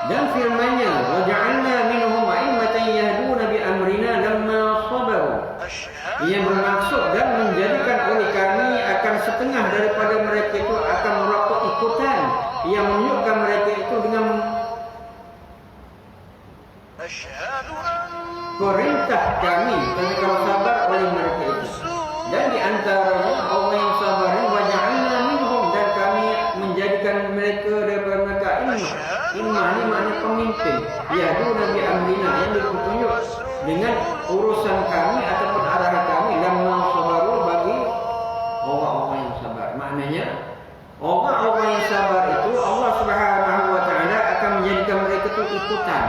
Dan firman-Nya, wa ja'alna minhum a'immatan yahduna bi amrina lamma sabaru. Ia bermaksud dan menjadikan oleh kami akan setengah daripada mereka itu akan merokok ikutan yang menunjukkan mereka itu dengan perintah kami kerana kalau sabar oleh mereka itu. Dan di antaranya Allah yang sabar, wa ja'alna minhum, dan kami menjadikan mereka daripada mereka imam ini makna pemimpin, yahduna bi amrina, yang berpetunjuk dengan urusan kami ataupun arahan kami, lamma sabaru, bagi orang-orang yang sabar. Maknanya orang-orang yang sabar itu Allah Subhanahu wa Ta'ala akan menjadikan mereka itu ikutan.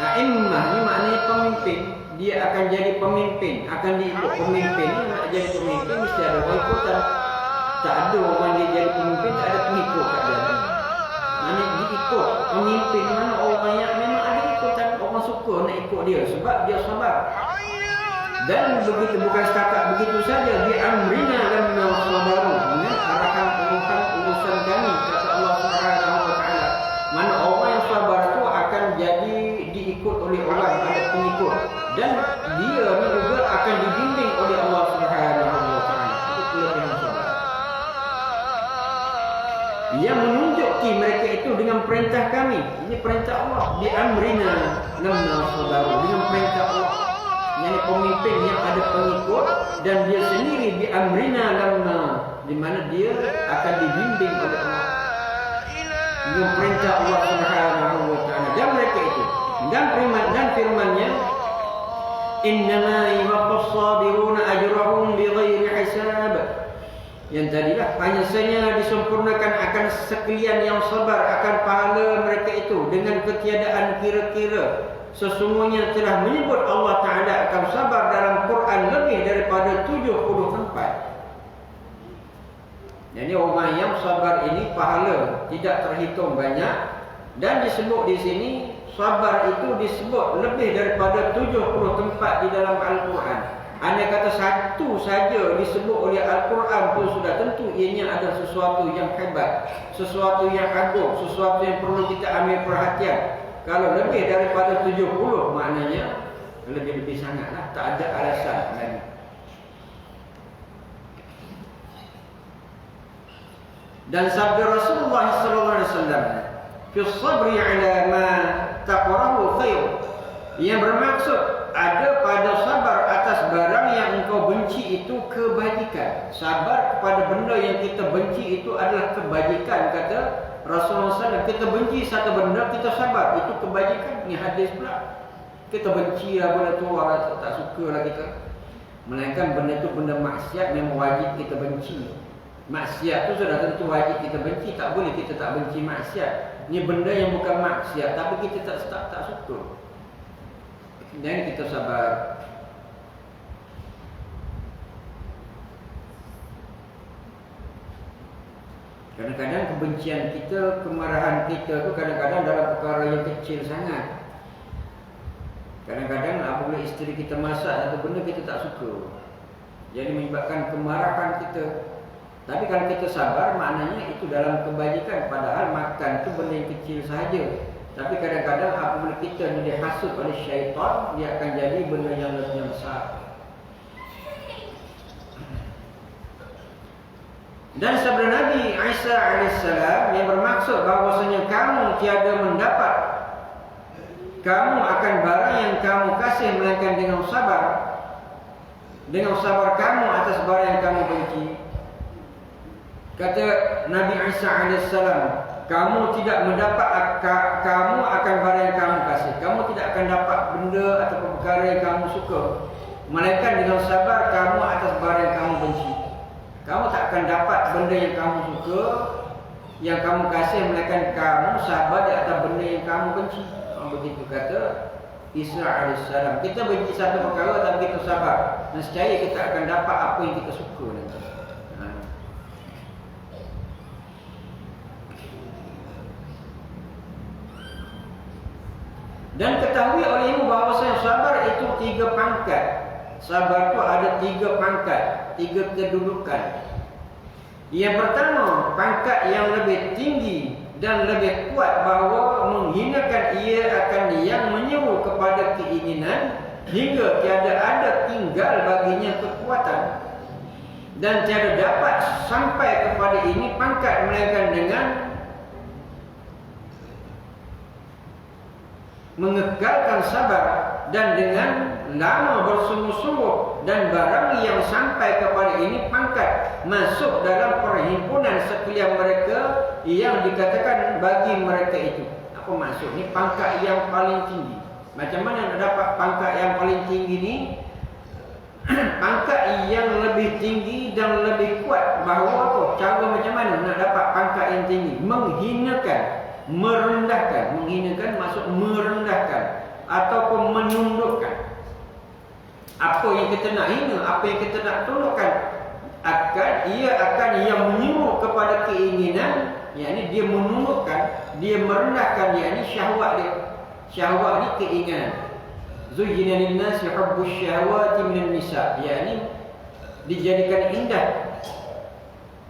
Nah, imam ini maknanya pemimpin. Dia akan jadi pemimpin, akan diikut pemimpin. Nak jadi pemimpin mesti ada orang ikutan. Tak ada orang dia jadi pemimpin, tak ada pengikut kat dia. Mana diikut pemimpin, mana orang yang memang ada ikutan, orang suka nak ikut dia sebab dia sabar. Dan begitu, bukan setakat begitu saja, bi amrina lamma sabaru, dengan arahan urusan kami, kata Allah Subhanahu wa Ta'ala. Mana orang yang sabar itu akan jadi diikut oleh orang, ada pengikut. Dan dia ni juga akan dibimbing oleh Allah Subhanahu wa Ta'ala. Itu kelebihan sabar. Yang menunjuki mereka itu dengan perintah kami. Ini perintah Allah. Bi amrina lamma sabaru, dengan perintah Allah. Yang pemimpin yang ada pengikut, dan dia sendiri bi amrina lamma, di mana dia akan dibimbing oleh Allah dengan perintah Allah Subhanahu wa Ta'ala. Dan mereka itu, dan firman-Nya, innama yuwaffas sabiruna ajrahum bighairi hisab. Yang tadilah hanya saja disempurnakan akan sekalian yang sabar akan pahala mereka itu dengan ketiadaan kira-kira. Sesungguhnya telah menyebut Allah Ta'ala akan sabar dalam Quran lebih daripada 70 tempat. Jadi orang yang sabar ini pahala tidak terhitung banyak, dan disebut di sini sabar itu disebut lebih daripada 70 tempat di dalam Al-Quran. Andai kata satu saja disebut oleh Al-Quran pun sudah tentu ianya ada sesuatu yang hebat, sesuatu yang agung, sesuatu yang perlu kita ambil perhatian. Kalau lebih daripada 70, maknanya lebih-lebih sangatlah, tak ada alasan lagi. Dan sabda Rasulullah sallallahu alaihi wasallam, fi sabri ala ma taqrahu khair, yang bermaksud ada pada sabar atas barang yang engkau benci itu kebajikan. Sabar kepada benda yang kita benci itu adalah kebajikan, kata Rasulullah SAW. Kita benci satu benda, kita sabar, itu kebajikan. Ini hadis pula. Kita benci lah benda tu, orang tak suka lah kita. Melainkan benda tu benda maksiat, memang wajib kita benci. Maksiat tu sudah tentu wajib kita benci, tak boleh kita tak benci maksiat. Ini benda yang bukan maksiat, tapi kita tak suka. Dan kita sabar. Kadang-kadang kebencian kita, kemarahan kita tu kadang-kadang dalam perkara yang kecil sangat. Kadang-kadang apabila isteri kita masak satu benda kita tak suka, jadi menyebabkan kemarahan kita. Tapi kalau kita sabar, maknanya itu dalam kebajikan. Padahal makan itu benda yang kecil sahaja. Tapi kadang-kadang apabila kita ni dihasut oleh syaitan, dia akan jadi benda yang lebih besar. Dan sabda Nabi Isa alaihissalam yang bermaksud bahawasanya kamu tiada mendapat, kamu akan barang yang kamu kasih melainkan dengan sabar. Dengan sabar kamu atas barang yang kamu benci. Kata Nabi Isa alaihissalam, kamu tidak mendapat, kamu akan barang yang kamu kasih. Kamu tidak akan dapat benda atau perkara yang kamu suka, melainkan dengan sabar kamu atas barang yang kamu benci. Kamu tak akan dapat benda yang kamu suka, yang kamu kasih, melainkan kamu sabar di atas benda yang kamu benci. Begitu kata Isa alaihissalam. Kita benci satu perkara tapi kita sabar, nescaya kita akan dapat apa yang kita suka nanti. Dan ketahui olehmu bahawasanya sabar itu 3 pangkat. Sabar itu ada 3 pangkat, 3 kedudukan. Yang pertama, pangkat yang lebih tinggi dan lebih kuat, bahawa menghinakan ia akan yang menyeru kepada keinginan hingga tiada ada tinggal baginya kekuatan, dan tiada dapat sampai kepada ini pangkat melainkan dengan mengekalkan sabar dan dengan lama bersungguh-sungguh, dan barang yang sampai kepada ini pangkat masuk dalam perhimpunan sekalian mereka yang dikatakan bagi mereka itu. Apa maksud ni? Pangkat yang paling tinggi. Macam mana nak dapat pangkat yang paling tinggi ni? Pangkat yang lebih tinggi dan lebih kuat. Bahawa apa? Cara macam mana nak dapat pangkat yang tinggi? Menghinakan, merendahkan. Menghinakan maksud merendahkan ataupun menundukkan. Apa yang kita nak hina, apa yang kita nak tundukkan, ia akan yang menyuruh kepada keinginan, yakni dia menundukkan, dia merendahkan, yakni syahwat dia. Syahwat ni keinginan. Zuyyina lin-nasi hubbus syahawati minan nisa, yakni dijadikan indah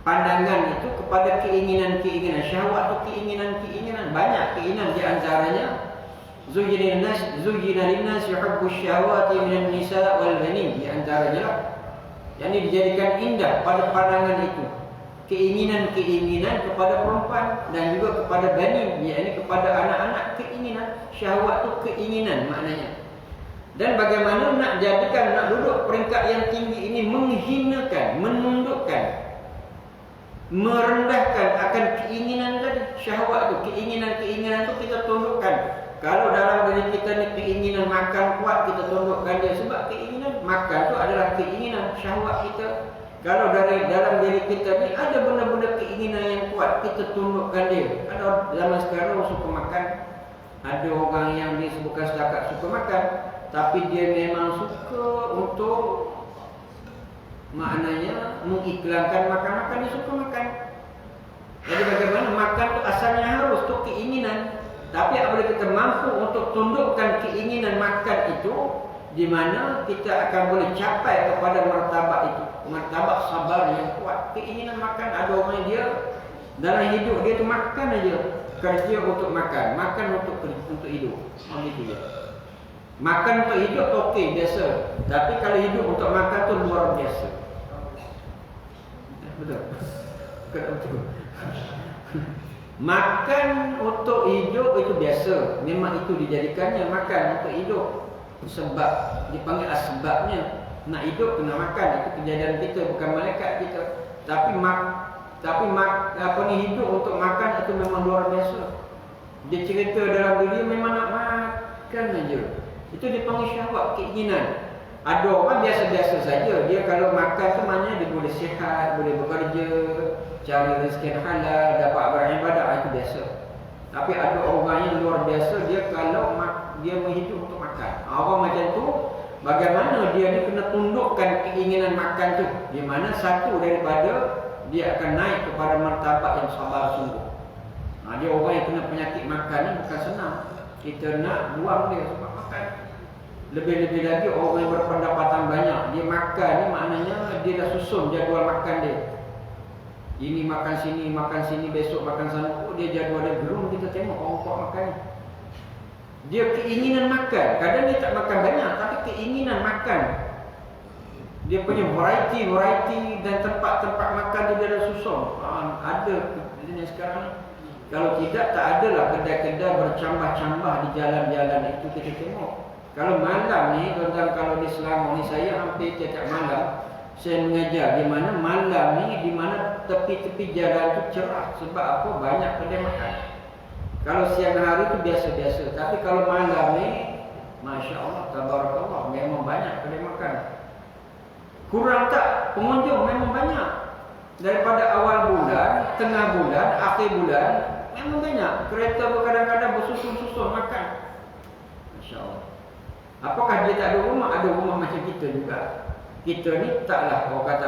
pandangan itu kepada keinginan-keinginan. Syahwat tu keinginan-keinginan, banyak keinginan, di antaranya Zuyyina lin-nasi hubbus syahawati minan nisa wal banin, di antaranya lah, yakni dijadikan indah pada pandangan itu keinginan-keinginan kepada perempuan dan juga kepada banin, yakni kepada anak-anak. Keinginan, syahwat tu keinginan maknanya. Dan bagaimana nak jadikan, nak duduk peringkat yang tinggi ini, menghinakan, menundukkan, merendahkan akan keinginan tadi, syahwat tu, keinginan-keinginan tu kita tundukkan. Kalau dalam diri kita ni keinginan makan kuat, kita tundukkan dia, sebab keinginan makan tu adalah keinginan syahwat kita. Kalau dalam diri kita ni ada benda-benda keinginan yang kuat, kita tundukkan dia. Kalau zaman sekarang orang suka makan, ada orang yang dia bukan setakat suka makan, tapi dia memang suka untuk, maknanya mengiklankan makan-makan, dia suka makan. Jadi bagaimana makan tu asalnya harus tu keinginan. Tapi apabila kita mampu untuk tundukkan keinginan makan itu, di mana kita akan boleh capai kepada martabat itu, martabat sabar yang kuat. Keinginan makan, ada orang dia dalam hidup dia tu makan aja, kerja untuk makan, makan untuk hidup. Begitu je. Makan untuk hidup okey, biasa. Tapi kalau hidup untuk makan tu luar biasa. Betul? Betul. Makan untuk hidup itu biasa. Memang itu dijadikannya makan untuk hidup. Sebab dipanggil asbabnya. Nak hidup kena makan. Itu kejadian kita, bukan malaikat kita. Tapi hidup untuk makan itu memang luar biasa. Dia cerita dalam diri memang nak makan aja. Itu dipanggil syahwat, keinginan. Ada orang biasa-biasa saja. Dia kalau makan tu maknanya dia boleh sihat, boleh bekerja, cari rezeki halal, dapat beribadah, itu biasa. Tapi ada orang yang luar biasa, dia kalau dia menghidup untuk makan. Orang macam tu, bagaimana dia ni kena tundukkan keinginan makan tu, di mana satu daripada dia akan naik kepada martabat yang sabar sungguh. Dia orang yang kena penyakit makan ni bukan senang. Kita nak buang dia sebab makan. Lebih-lebih lagi orang yang berpendapatan banyak, dia makan ni maknanya dia dah susun jadual makan dia. Ini makan sini, besok makan sana. Dia jadual dia, belum kita tengok orang kuat makan. Dia keinginan makan. Kadang dia tak makan banyak, tapi keinginan makan. Dia punya variety dan tempat-tempat makan dia dah susun. Ada dunia sekarang. Kalau tidak, tak adalah kedai-kedai bercambah-cambah di jalan-jalan itu kita tengok. Kalau malam ni, tuan-tuan, kalau di Selangor ni, saya hampir tiap malam saya mengajar di mana malam ni, di mana tepi-tepi jalan tu cerah. Sebab apa? Banyak kedai makan. Kalau siang hari tu biasa-biasa. Tapi kalau malam ni, Masya Allah, tabarakallah, memang banyak kedai makan. Kurang tak? Pengunjung memang banyak. Daripada awal bulan, tengah bulan, akhir bulan, memang banyak. Kereta kadang-kadang bersusun-susun makan. Masya Allah. Apakah dia tak ada rumah? Ada rumah macam kita juga. Kita ni taklah, orang kata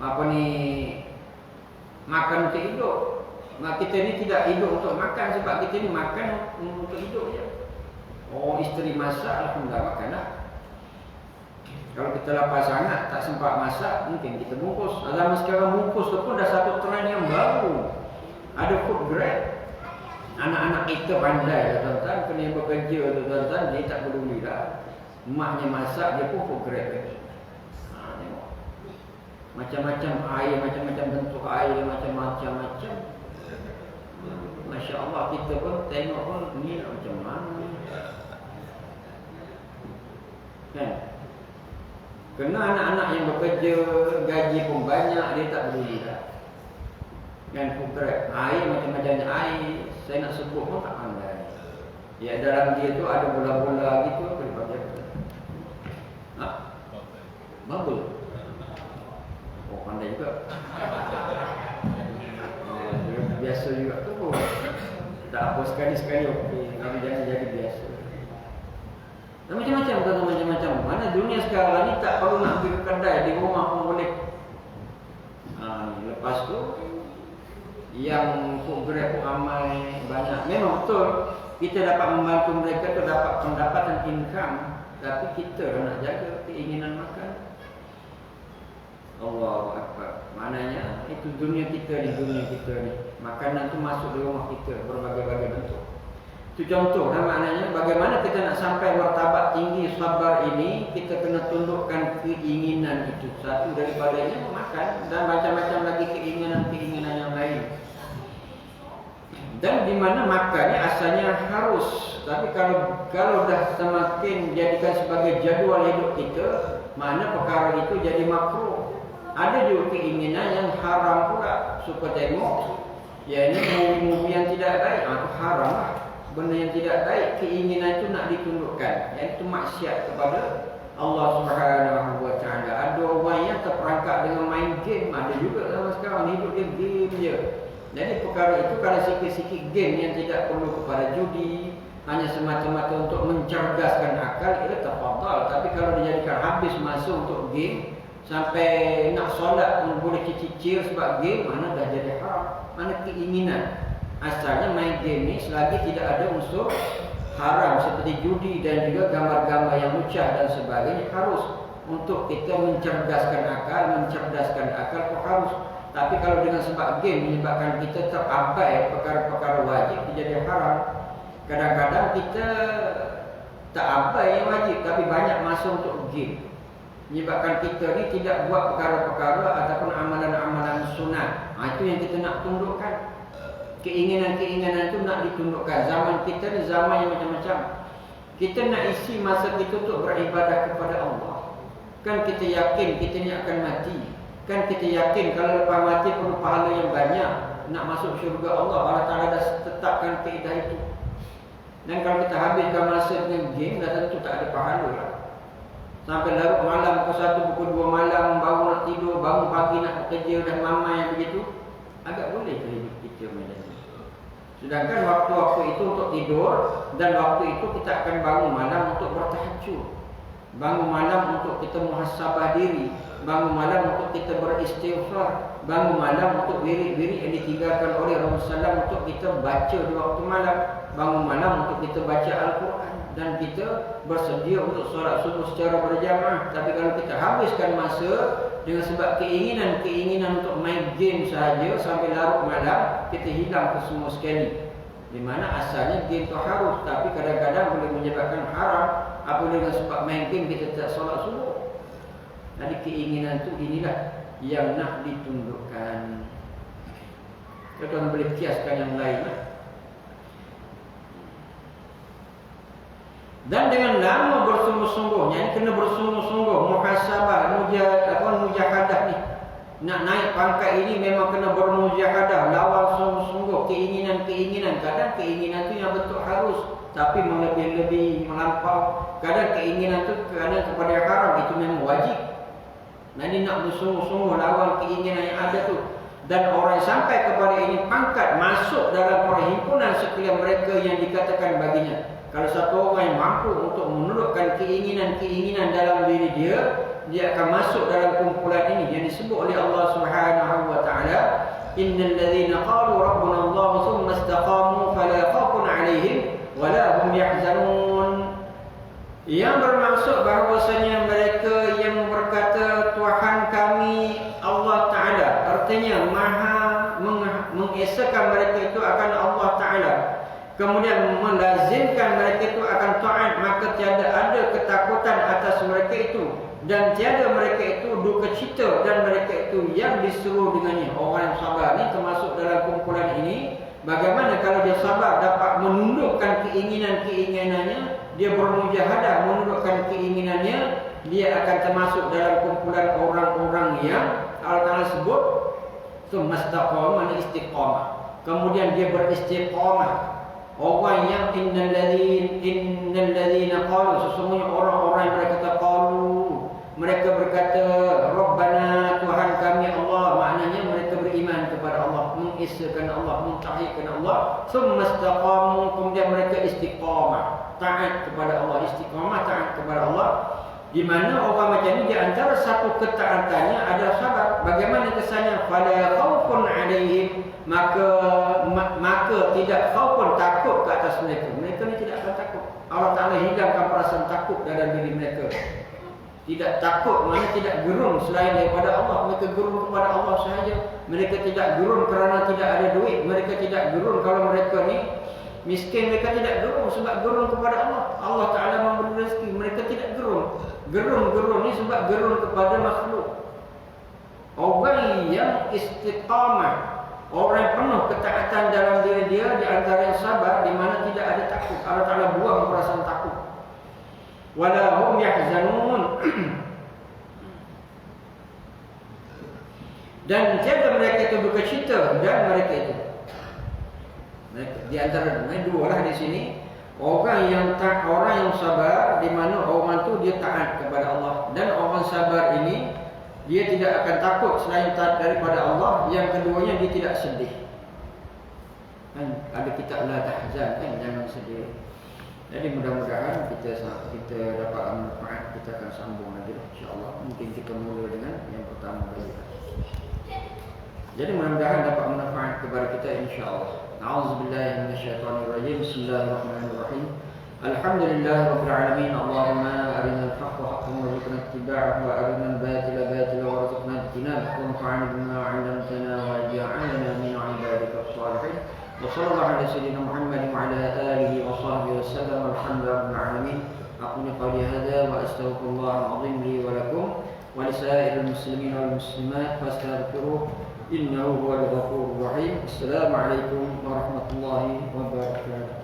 apa ni, makan untuk hidup. Kita ni tidak hidup untuk makan, sebab kita ni makan untuk hidup je. Oh, isteri masak, alhamdulillah makanlah. Kalau kita lapar sangat, tak sempat masak, mungkin kita bungkus. Zaman sekarang bungkus tu pun dah satu trend yang baru. Ada food grade. Anak-anak kita pandai lah tuan-tuan. Kena yang bekerja tu tuan-tuan, dia tak peduli lah. Maknya masak, dia pun food grade. Tengok. Macam-macam air, macam-macam bentuk air, macam-macam. Masya Allah, kita pun tengok pun ni macam mana. Kan? Kena anak-anak yang bekerja, gaji pun banyak, dia tak peduli lah. Kan, food grade. Air macam-macam air, saya nak sebut pun tak pandai. Ya, dalam dia tu ada bola-bola gitu, apa dia panggil? Bubble. Oh, pandai juga. Biasa juga tu pun. Tak apa, sekali-sekali okey. Tapi jangan jadi biasa. Dan macam-macam, tuan-tuan, macam-macam. Mana dunia sekarang ni tak perlu nak pergi ke kedai, di rumah pun boleh. Lepas tu, yang food grade pun ramai, banyak. Memang betul, kita dapat membantu mereka tu dapat pendapatan income. Tapi kita nak jaga keinginan makan. Allahu Akbar. Maknanya itu dunia kita ni. Makanan tu masuk di rumah kita berbagai-bagai bentuk. Itu contoh dan maknanya bagaimana kita nak sampai martabat tinggi sabar ini, kita kena tundukkan keinginan itu. Satu daripadanya makan dan macam-macam lagi keinginan-keinginan yang lain. Dan di mana makannya asalnya harus. Tapi kalau dah semakin jadikan sebagai jadual hidup kita, mana perkara itu jadi makruh. Ada juga keinginan yang haram pula. Suka tengok, ya ini movie-movie yang tidak baik, itu haram lah. Benda yang tidak baik, keinginan itu nak ditundukkan. Yang itu maksiat kepada Allah Subhanahu wa taala. Ada orang yang terperangkap dengan main game, ada juga sama sekarang hidup dia game je. Jadi perkara itu kalau sikit-sikit game yang tidak perlu kepada judi, hanya semata-mata untuk mencerdaskan akal, itu tafadhal. Tapi kalau dijadikan habis masa untuk game, sampai nak solat pun boleh cicir sebab game, mana dah jadi haram. Mana keinginan. Asalnya main game ni selagi tidak ada unsur haram seperti judi dan juga gambar-gambar yang lucah dan sebagainya, harus untuk kita mencerdaskan akal pun harus. Tapi kalau dengan sebab game menyebabkan kita terabai perkara-perkara wajib, jadi haram. Kadang-kadang kita tak abai yang wajib, tapi banyak masa untuk game, menyebabkan kita ni tidak buat perkara-perkara ataupun amalan-amalan sunat. Itu yang kita nak tundukkan. Keinginan-keinginan itu nak ditundukkan. Zaman kita ni zaman yang macam-macam. Kita nak isi masa kita untuk beribadah kepada Allah. Kan kita yakin kita ni akan mati. Kan kita yakin kalau lepas mati perlu pahala yang banyak, nak masuk syurga Allah. Allah Ta'ala dah tetapkan kaidah itu. Dan kalau kita habiskan masa dengan game, dah tentu tak ada pahala lah. Sampai larut malam, pukul 1, pukul 2 malam, baru nak tidur, bangun pagi nak bekerja dan mama yang begitu. Agak boleh ke hidup kita macam ni? Sedangkan waktu-waktu itu untuk tidur, dan waktu itu kita akan bangun malam untuk bertahajud. Bangun malam untuk kita muhasabah diri. Bangun malam untuk kita beristighfar. Bangun malam untuk wirid-wirid yang ditinggalkan oleh Rasulullah SAW untuk kita baca di waktu malam. Bangun malam untuk kita baca Al-Quran. Dan kita bersedia untuk solat subuh secara berjamaah. Tapi kalau kita habiskan masa dengan sebab keinginan untuk main game sahaja sampai larut malam, kita hilang ke semua sekali. Di mana asalnya game itu harus, tapi kadang-kadang boleh menyebabkan haram. Apabila dengan sebab main game kita tak solat subuh. Jadi keinginan itu inilah yang nak ditundukkan. Kita boleh kiaskan yang lain. Dan dengan lama bersungguh-sungguh, yang kena bersungguh-sungguh, muhasabah, mujahadah ni. Nak naik pangkat ini memang kena bermujahadah, lawan sungguh-sungguh keinginan-keinginan. Kadang keinginan tu yang betul harus, tapi melebih-lebih, melampau. Kadang keinginan tu kadang kepada haram, itu memang wajib. Nanti nak bersungguh-sungguh lawan keinginan yang ada tu. Dan orang sampai kepada ini pangkat masuk dalam perhimpunan sekalian mereka yang dikatakan baginya. Kalau satu orang yang mampu untuk menundukkan keinginan-keinginan dalam diri dia, dia akan masuk dalam kumpulan ini yang disebut oleh Allah Subhanahu wa taala, innal ladzina qalu rabbuna Allah tsumma istaqamu fala khaufun 'alaihim wa la hum yahzanun. Yang bermaksud bahawasanya mereka yang berkata Tuhan kami Allah Taala, artinya maha mengesakan mereka itu akan Allah Taala, kemudian melazimkan mereka itu akan taat, maka tiada ada ketakutan atas mereka itu, dan tiada mereka itu duka cita, dan mereka itu yang disuruh dengannya. Orang yang sabar ni termasuk dalam kumpulan ini. Bagaimana kalau dia sabar dapat menundukkan keinginan-keinginannya, dia bermujahadah menundukkan keinginannya, dia akan termasuk dalam kumpulan orang-orang yang Allah Ta'ala sebut mustaqam, mana istiqamah. Kemudian dia beristiqamah. Orang yang innal ladzina qalu, sesungguhnya orang-orang yang berkata qalu, mereka berkata Rabbana, Tuhan kami Allah, maknanya mereka beriman kepada Allah, mengesahkan Allah, mentauhidkan Allah. Tsumma istaqamu, kemudian mereka istiqamah, taat kepada Allah, istiqamah taat kepada Allah. Di mana orang macam ni di antara satu ketaatannya adalah sabar. Bagaimana kesannya? Fala khaufun 'alaihim, maka tidak khaufun, takut ke atas mereka. Mereka ni tidak akan takut. Allah Taala hilangkan perasaan takut dalam diri mereka. Tidak takut, mana tidak gerun selain daripada Allah. Mereka gerun kepada Allah sahaja. Mereka tidak gerun kerana tidak ada duit. Mereka tidak gerun kalau mereka ni miskin. Mereka tidak gerun sebab gerun kepada Allah. Allah Ta'ala memberi rezeki. Mereka tidak gerun. Gerun ni sebab gerun kepada makhluk. Orang yang istiqamah, orang yang penuh ketaatan dalam diri dia, di antara yang sabar, di mana tidak ada takut. Allah Ta'ala buang perasaan takut. Wala hum yahzanun, dan tiada mereka itu duka cita, dan mereka itu di antara dua lah di sini. Orang yang sabar, di mana orang tu dia taat kepada Allah, dan orang sabar ini dia tidak akan takut selain taat daripada Allah. Yang keduanya dia tidak sedih. Kan ada kitab la tahzan, kan, jangan sedih. Jadi mudah-mudahan kita dapat manfaat. Kita akan sambung lagi insya-Allah. Mungkin kita mula dengan yang pertama dulu. Jadi mudah-mudahan dapat manfaat kepada kita insya-Allah. A'udzubillahi minasyaitonirrajim. Bismillahirrahmanirrahim. Alhamdulillahirabbil alamin. Allahumma arinal haqqa haqqan warzuqna ittiba'ahu wa arinal batila batilan warzuqna ijtinabah. Wanfa'na bima 'allamtana waj'alna min 'ibadika as-salihin. وصلى الله على سيدنا محمد وعلى آله وصحبه وسلم والحمد لله رب العالمين. أقول قولي هذا وأستغفر الله العظيم لي ولكم ولسائر المسلمين والمسلمات فاستغفروه إنه هو الغفور الرحيم. السلام عليكم ورحمة الله وبركاته.